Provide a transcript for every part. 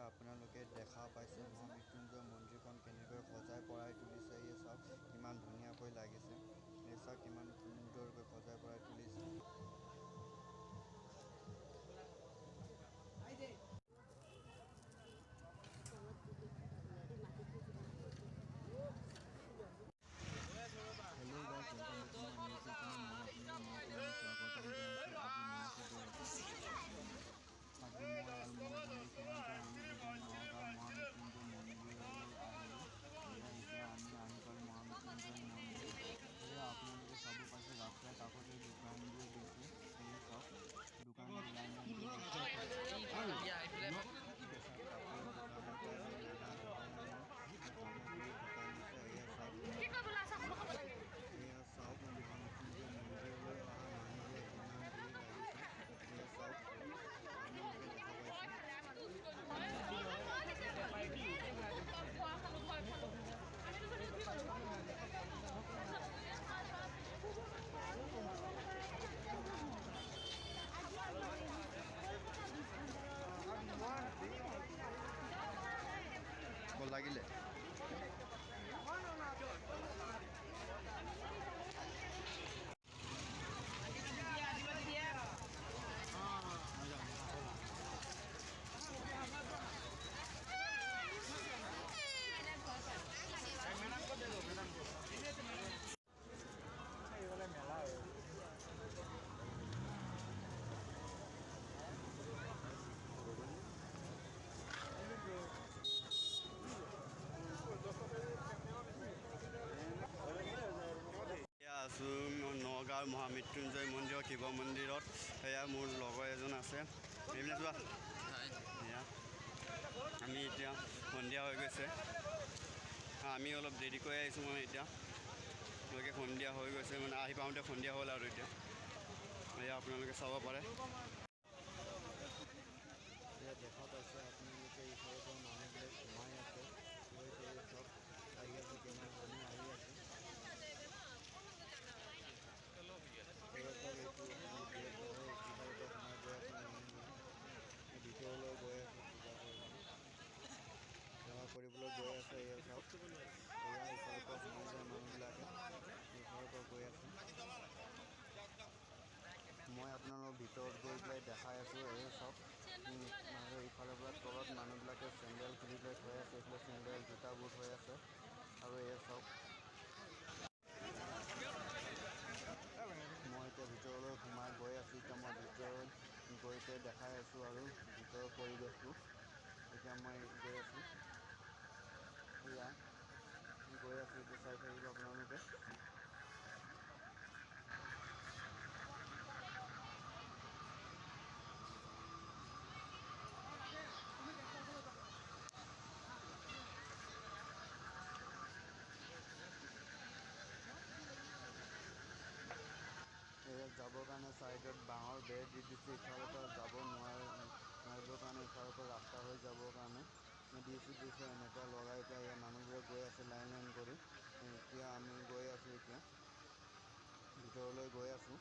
আপোনালোকে দেখা পাইছে মহামৃত্যুঞ্জয় মন্দিৰখন কেনেকৈ সজাই পৰাই তুলিছে। এই চাওক কিমান ধুনীয়াকৈ লাগিছে। এই চাওক কিমান সুন্দৰকৈ সজাই পৰাই তুলিছে। Hello guys, welcome back to my YouTube channel. मैं अपने नए चैनल स्वागत जनाइছোঁ। আজি মই আছোঁ আজি মই আৰু মোৰ বন্ধুসকলতে আমি এতিয়া নগাঁও মহামৃত্যুঞ্জয় মন্দিৰলৈ আহিলোঁ। এতিয়া আমি আহি পালোঁ মহামৃত্যুঞ্জয় মন্দিৰ। এয়া আপোনালোকে চাব পাইছে ৰাস্তাৰ কাষতে দোকানবোৰ দিছে। এয়া চাওক দোকানৰ লাইন কাপোৰৰ দোকানৰ পৰা লৈ নানা ধৰণৰ সামগ্ৰীৰ দোকান দিছে। এয়া চাওক মহামৃত্যুঞ্জয় মন্দিৰলৈ অহা মানুহবোৰৰ কিমান ভিৰ লাগিছে। এয়া চাওক আপোনালোকে দেখা পাইছে। বল লাগিলে আছোঁ নগাঁৱৰ মহামৃত্যুঞ্জয় মন্দিৰৰ শিৱ মন্দিৰত। এয়া মোৰ লগৰ এজন আছে। এইবিলাক চোৱা এয়া আমি এতিয়া সন্ধিয়া হৈ গৈছে। আমি অলপ দেৰিকৈ আহিছোঁ মানে এতিয়া আপোনালোকে সন্ধিয়া হৈ গৈছে মানে আহি পাওঁতে সন্ধিয়া হ'ল আৰু এতিয়া এয়া আপোনালোকে চাব পাৰে। এয়া দেখা পাইছে আপোনালোকে ইফালৰ পৰা মানুহবিলাক সোমাই আছে চব আহি আছে কিমান মানুহ আহি আছে। ভিতৰলৈ গৈ আছে পূজা সেৱা কৰিবলৈ গৈ আছে। এয়া চাওক এয়া ইফালৰ পৰা সোমাই যায় মানুহবিলাকে ইফালৰ পৰা গৈ আছে। মই আপোনালোকক ভিতৰত গৈ পেলাই দেখাই আছোঁ। এয়া চাওক ইফালৰ পৰা তলত মানুহবিলাকে চেণ্ডেল খুলি পেলাই থৈ আছে। এইফালে চেণ্ডেল জোতাবোৰ থৈ আছে আৰু এয়া চাওক মই এতিয়া ভিতৰলৈ সোমাই গৈ আছোঁ। এতিয়া মই ভিতৰত গৈ পেলাই দেখাই আছোঁ আৰু ভিতৰৰ পৰিৱেশটো এতিয়া মই গৈ আছোঁ। এয়া গৈ আছোঁ এতিয়া চাই থাকিব আপোনালোকে। এয়াত যাবৰ কাৰণে ছাইডত বাঁহৰ বেৰ দি দিছে। ইফালৰ পৰা যাব নোৱাৰিবৰ কাৰণে ইফালৰ পৰা ৰাস্তা হৈ যাবৰ কাৰণে দিছে এনেকৈ লগাই পেলাই ইয়াৰ মানুহবোৰে গৈ আছে লাইন কৰি। এতিয়া আমি গৈ আছোঁ এতিয়া ভিতৰলৈ গৈ আছোঁ।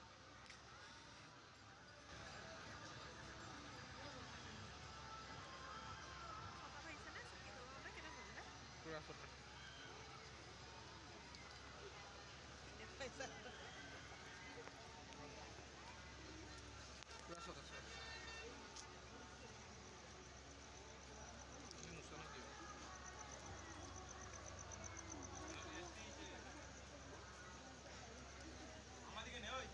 আমাদিকে নে ওই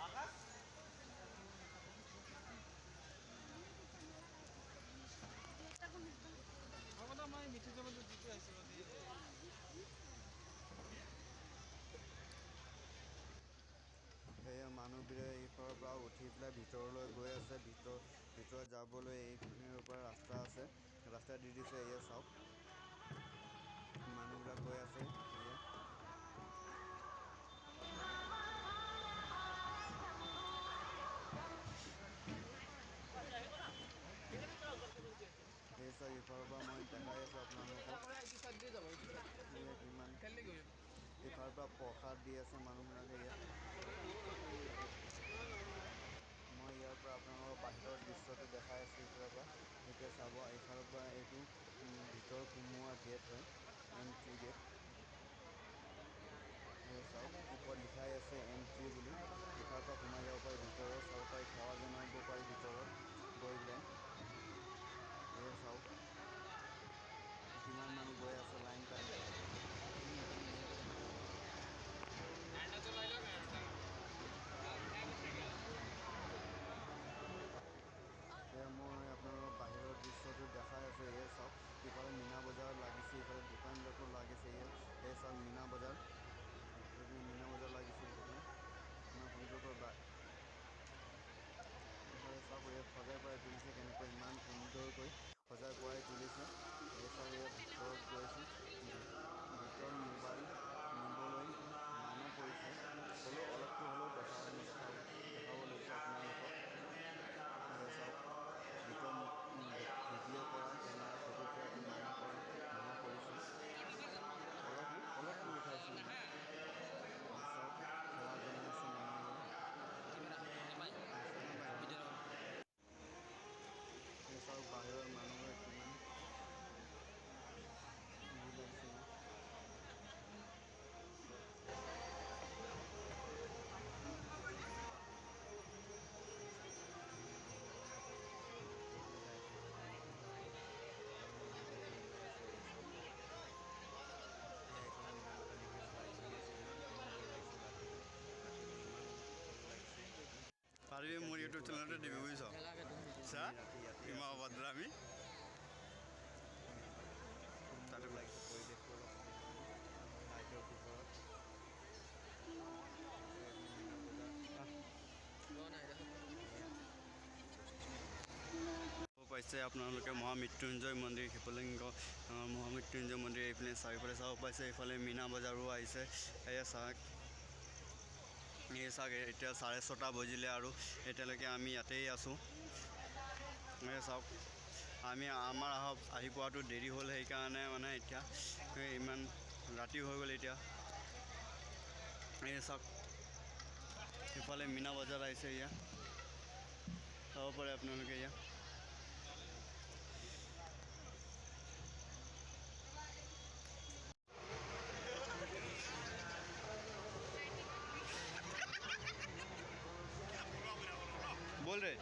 আকাশ আগতে মই মিঠি জমাটো দিতে আহিছোঁ দি এয়া মানুহবোৰে ইফালৰ পৰা উঠি পেলাই ভিতৰলৈ গৈ আছে। ভিতৰত যাবলৈ এইপিনৰ পৰা ৰাস্তা আছে, ৰাস্তা দি দিছে। এয়া চাওক মানুহবিলাক গৈ আছে। এয়া এই চাওক ইফালৰ পৰা মই দেখাই আছোঁ আপোনালোকক কিমান ইফালৰ পৰা প্ৰসাদ দি আছে মানুহবিলাকে। ইয়াত মই ইয়াৰ পৰা আপোনালোকৰ বাহিৰৰ দৃশ্য দৃশ্যটো দেখাই আছোঁ ইফালৰ পৰা। এতিয়া চাব এইফালৰ পৰা এইটো ভিতৰ সোমোৱা গেট হয়, এণ্ট্ৰি গেট। চাওক ওপৰত লিখাই আছে এণ্ট্ৰি বুলি। ইফালৰ পৰা সোমাই যাব পাৰি, ভিতৰত চাব পাৰি, সেৱা জনাব পাৰি ভিতৰত গৈ পেলাই। চাওক কিমান মানুহ গৈ আছে লাইন পাতি। মই আপোনালোকক বাহিৰৰ দৃশ্যটো দেখাই আছোঁ। চাওক ইফালে মীনা বজাৰ লাগিছে, ইফালে দোকানবিলাকো লাগিছে। চাওক মীনা বজাৰ, এইপিনে মীনা বজাৰ লাগিছে। ইফালে ইমান সুন্দৰকৈ ইফালে চাওক ইয়াত সজাই পৰাই তুলিছে, কেনেকৈ ইমান সুন্দৰকৈ সজাই পৰাই তুলিছে। চাওক ইয়াৰ ভিতৰত গৈছোঁ, ভিতৰত মোবাইল নিবলৈ মানুহ কৰিছে, হ'লেও অলপটো হ'লেও দেখাব লৈছোঁ আপোনালোকক। চাওক ভিতৰত ভিডিঅ' কৰা, কেমেৰা ফটো উঠোৱাটো মানা কৰিছে। অলপটো উঠাইছোঁ মই। চাওক সেৱা জনাই আছে মানুহবোৰে। চাওক বাহিৰৰ মানুহবোৰে কিমান ভিৰ লাগিছে ইয়াত। চাওক মীনা বজাৰ দেখাই আছোঁ। মানুহবোৰে ভিৰ লৈ আছে। চাওক এইফালে মীনা বজাৰ লিখি আছে, লাইট জ্বলি আছে, ইমান সুন্দৰ লাগিছে। ৰাতিটো ইমান ভাল লাগিছে। পাৰিবি মোৰ ইউটিউব চেনেলতে দিবি বুজিছ। ইমান বদনামি চাওক সুন্দৰ লাগিছে পৰিৱেশটো, অলপ চাই ল'ব লাইটৰ পোহৰত। এইফালে মীনা বজাৰ পাইছে আপোনালোকে মহামৃত্যুঞ্জয় মন্দিৰ, শিৱলিংগ মহামৃত্যুঞ্জয় মন্দিৰ। এইপিনে চাৰিওফালে চাব পাইছে। এইফালে মীনা বজাৰো আহিছে। এয়া চাওক এতিয়া 6:30 বজিলে আৰু এতিয়ালৈকে আমি ইয়াতেই আছোঁ। চাওক আমাৰ আহি পোৱাটো দেৰি হ'ল, সেইকাৰণে মানে এতিয়া ইমান ৰাতি হৈ গ'ল এতিয়া। চাওক ইফালে মীনা বজাৰ আহিছে, এয়া চাব পাৰে আপোনালোকে। এয়া बोल रहे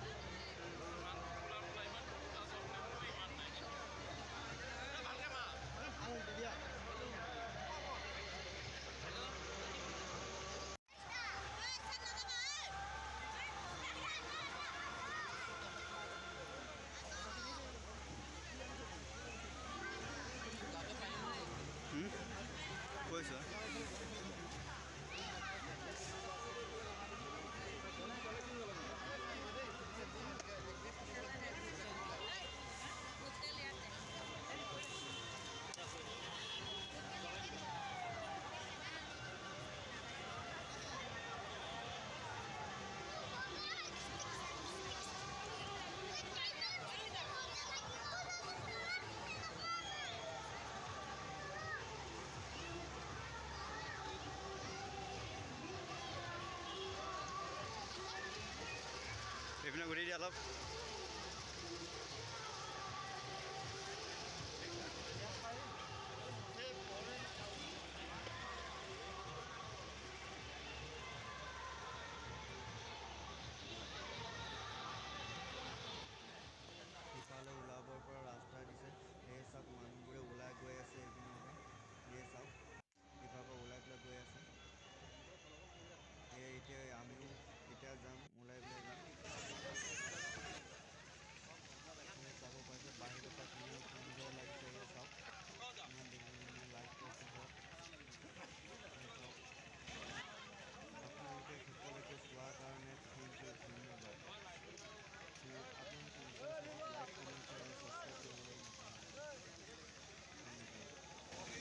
কৈছা এইপিনে ঘূৰি দিয়া অলপ।